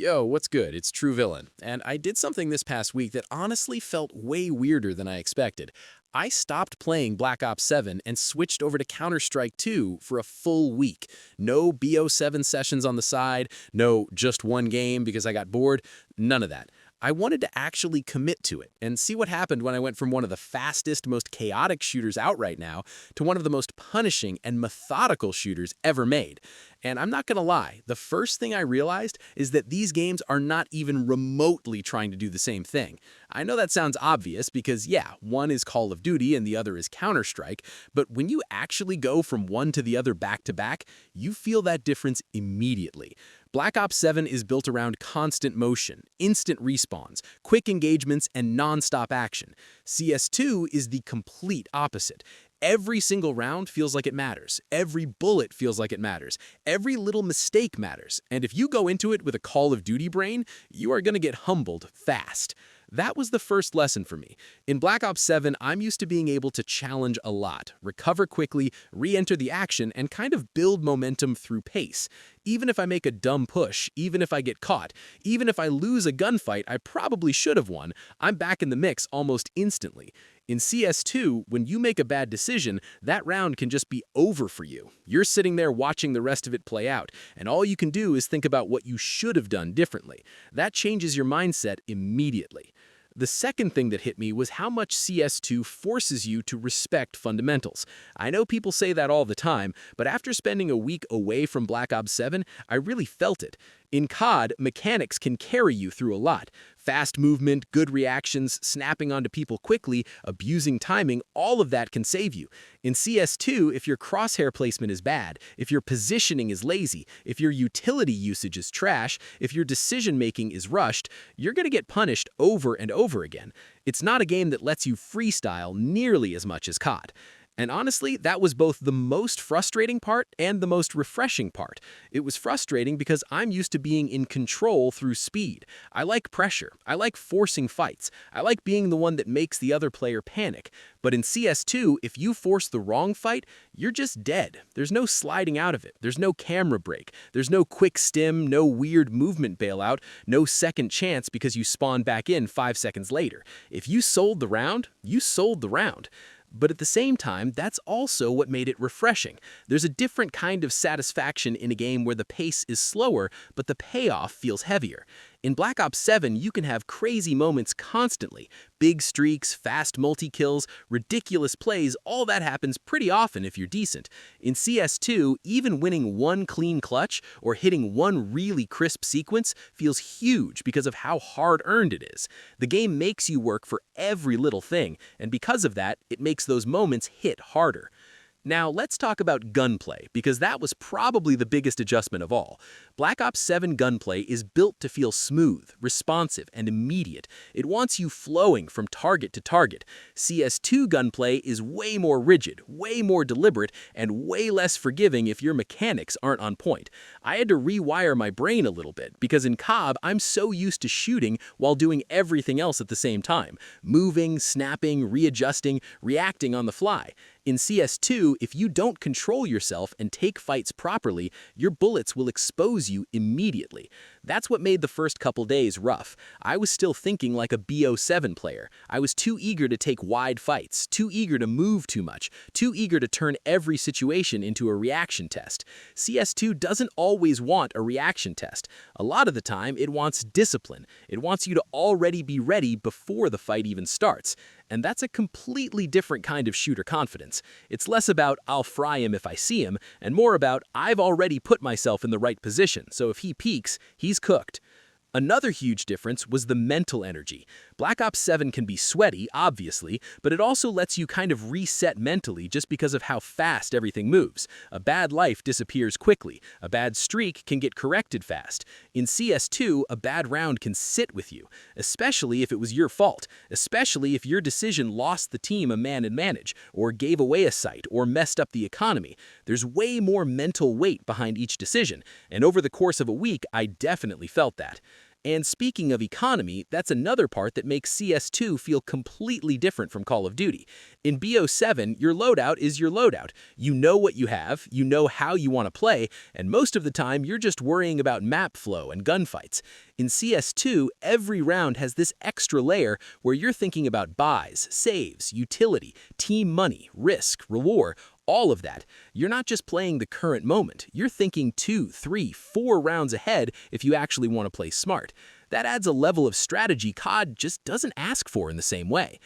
Yo, what's good? It's True Villain, and I did something this past week that honestly felt way weirder than I expected. I stopped playing Black Ops 7 and switched over to Counter-Strike 2 for a full week. No BO7 sessions on the side, no just one game because I got bored, none of that. I wanted to actually commit to it and see what happened when I went from one of the fastest, most chaotic shooters out right now to one of the most punishing and methodical shooters ever made. And I'm not gonna lie, the first thing I realized is that these games are not even remotely trying to do the same thing. I know that sounds obvious because, yeah, one is Call of Duty and the other is Counter-Strike, but when you actually go from one to the other back to back, you feel that difference immediately. Black Ops 7 is built around constant motion, instant respawns, quick engagements, and non-stop action. CS2 is the complete opposite. Every single round feels like it matters. Every bullet feels like it matters. Every little mistake matters. And if you go into it with a Call of Duty brain, you are going to get humbled fast. That was the first lesson for me. In Black Ops 7, I'm used to being able to challenge a lot, recover quickly, re-enter the action, and kind of build momentum through pace. Even if I make a dumb push, even if I get caught, even if I lose a gunfight I probably should have won, I'm back in the mix almost instantly. In CS2, when you make a bad decision, that round can just be over for you. You're sitting there watching the rest of it play out, and all you can do is think about what you should have done differently. That changes your mindset immediately. The second thing that hit me was how much CS2 forces you to respect fundamentals. I know people say that all the time, but after spending a week away from Black Ops 7, I really felt it. In COD, mechanics can carry you through a lot. Fast movement, good reactions, snapping onto people quickly, abusing timing, all of that can save you. In CS2, if your crosshair placement is bad, if your positioning is lazy, if your utility usage is trash, if your decision-making is rushed, you're going to get punished over and over again. It's not a game that lets you freestyle nearly as much as COD. And honestly, that was both the most frustrating part and the most refreshing part. It was frustrating because I'm used to being in control through speed. I like pressure. I like forcing fights. I like being the one that makes the other player panic. But in CS2, if you force the wrong fight, you're just dead. There's no sliding out of it. There's no camera break. There's no quick stim, no weird movement bailout, no second chance because you spawn back in 5 seconds later. If you sold the round, you sold the round. But at the same time, that's also what made it refreshing. There's a different kind of satisfaction in a game where the pace is slower, but the payoff feels heavier. In Black Ops 7, you can have crazy moments constantly. Big streaks, fast multi-kills, ridiculous plays, all that happens pretty often if you're decent. In CS2, even winning one clean clutch or hitting one really crisp sequence feels huge because of how hard-earned it is. The game makes you work for every little thing, and because of that, it makes those moments hit harder. Now, let's talk about gunplay, because that was probably the biggest adjustment of all. Black Ops 7 gunplay is built to feel smooth, responsive, and immediate. It wants you flowing from target to target. CS2 gunplay is way more rigid, way more deliberate, and way less forgiving if your mechanics aren't on point. I had to rewire my brain a little bit, because in COD, I'm so used to shooting while doing everything else at the same time. Moving, snapping, readjusting, reacting on the fly. In CS2, if you don't control yourself and take fights properly, your bullets will expose you immediately. That's what made the first couple days rough. I was still thinking like a BO7 player. I was too eager to take wide fights, too eager to move too much, too eager to turn every situation into a reaction test. CS2 doesn't always want a reaction test. A lot of the time, it wants discipline. It wants you to already be ready before the fight even starts. And that's a completely different kind of shooter confidence. It's less about I'll fry him if I see him, and more about I've already put myself in the right position, so if he peeks, he's cooked. Another huge difference was the mental energy. Black Ops 7 can be sweaty, obviously, but it also lets you kind of reset mentally just because of how fast everything moves. A bad life disappears quickly. A bad streak can get corrected fast. In CS2, a bad round can sit with you, especially if it was your fault, especially if your decision lost the team a man advantage, or gave away a site, or messed up the economy. There's way more mental weight behind each decision, and over the course of a week, I definitely felt that. And speaking of economy, that's another part that makes CS2 feel completely different from Call of Duty. In BO7, your loadout is your loadout. You know what you have, you know how you want to play, and most of the time you're just worrying about map flow and gunfights. In CS2, every round has this extra layer where you're thinking about buys, saves, utility, team money, risk, reward, all of that. You're not just playing the current moment, you're thinking 2, 3, 4 rounds ahead if you actually want to play smart. That adds a level of strategy COD just doesn't ask for in the same way.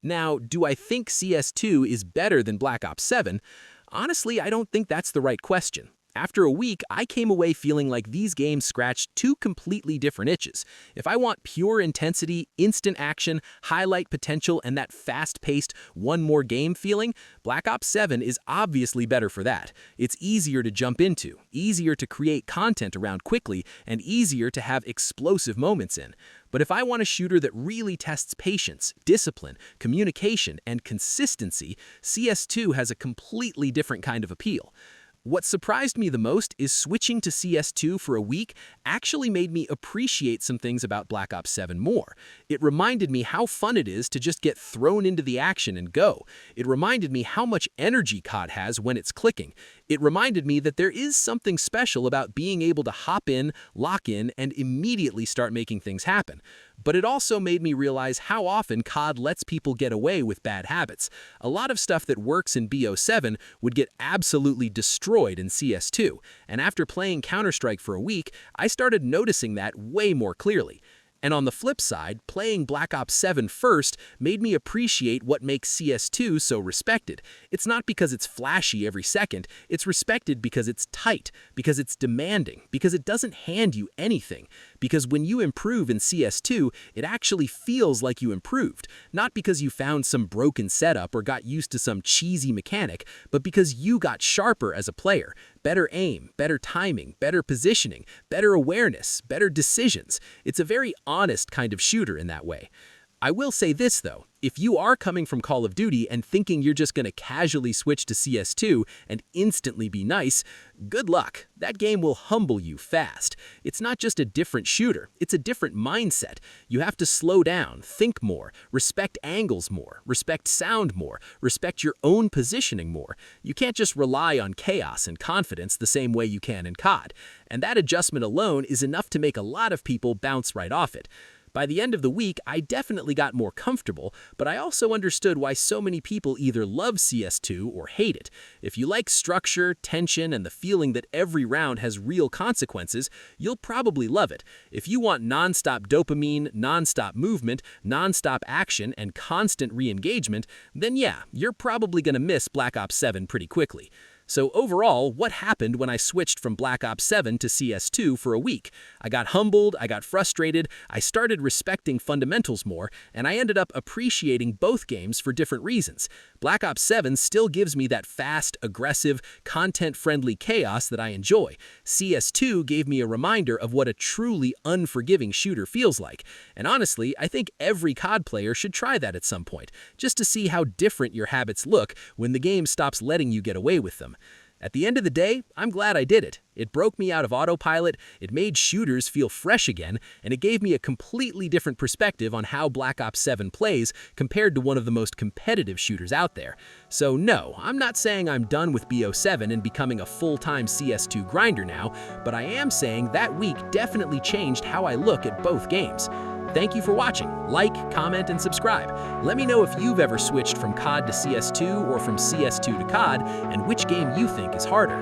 Now, do I think CS2 is better than Black Ops 7? Honestly, I don't think that's the right question. After a week, I came away feeling like these games scratched two completely different itches. If I want pure intensity, instant action, highlight potential, and that fast-paced, one-more-game feeling, Black Ops 7 is obviously better for that. It's easier to jump into, easier to create content around quickly, and easier to have explosive moments in. But if I want a shooter that really tests patience, discipline, communication, and consistency, CS2 has a completely different kind of appeal. What surprised me the most is switching to CS2 for a week actually made me appreciate some things about Black Ops 7 more. It reminded me how fun it is to just get thrown into the action and go. It reminded me how much energy COD has when it's clicking. It reminded me that there is something special about being able to hop in, lock in, and immediately start making things happen. But it also made me realize how often COD lets people get away with bad habits. A lot of stuff that works in BO7 would get absolutely destroyed in CS2, and after playing Counter-Strike for a week, I started noticing that way more clearly. And on the flip side, playing Black Ops 7 first made me appreciate what makes CS2 so respected. It's not because it's flashy every second, it's respected because it's tight, because it's demanding, because it doesn't hand you anything. Because when you improve in CS2, it actually feels like you improved, not because you found some broken setup or got used to some cheesy mechanic, but because you got sharper as a player. Better aim, better timing, better positioning, better awareness, better decisions. It's a very honest kind of shooter in that way. I will say this though, if you are coming from Call of Duty and thinking you're just going to casually switch to CS2 and instantly be nice, good luck. That game will humble you fast. It's not just a different shooter, it's a different mindset. You have to slow down, think more, respect angles more, respect sound more, respect your own positioning more. You can't just rely on chaos and confidence the same way you can in COD. And that adjustment alone is enough to make a lot of people bounce right off it. By the end of the week, I definitely got more comfortable, but I also understood why so many people either love CS2 or hate it. If you like structure, tension, and the feeling that every round has real consequences, you'll probably love it. If you want non-stop dopamine, non-stop movement, non-stop action, and constant re-engagement, then yeah, you're probably going to miss Black Ops 7 pretty quickly. So overall, what happened when I switched from Black Ops 7 to CS2 for a week? I got humbled, I got frustrated, I started respecting fundamentals more, and I ended up appreciating both games for different reasons. Black Ops 7 still gives me that fast, aggressive, content-friendly chaos that I enjoy. CS2 gave me a reminder of what a truly unforgiving shooter feels like. And honestly, I think every COD player should try that at some point, just to see how different your habits look when the game stops letting you get away with them. At the end of the day, I'm glad I did it. It broke me out of autopilot, it made shooters feel fresh again, and it gave me a completely different perspective on how Black Ops 7 plays compared to one of the most competitive shooters out there. So no, I'm not saying I'm done with BO7 and becoming a full-time CS2 grinder now, but I am saying that week definitely changed how I look at both games. Thank you for watching. Like, comment, and subscribe. Let me know if you've ever switched from COD to CS2 or from CS2 to COD, and which game you think is harder.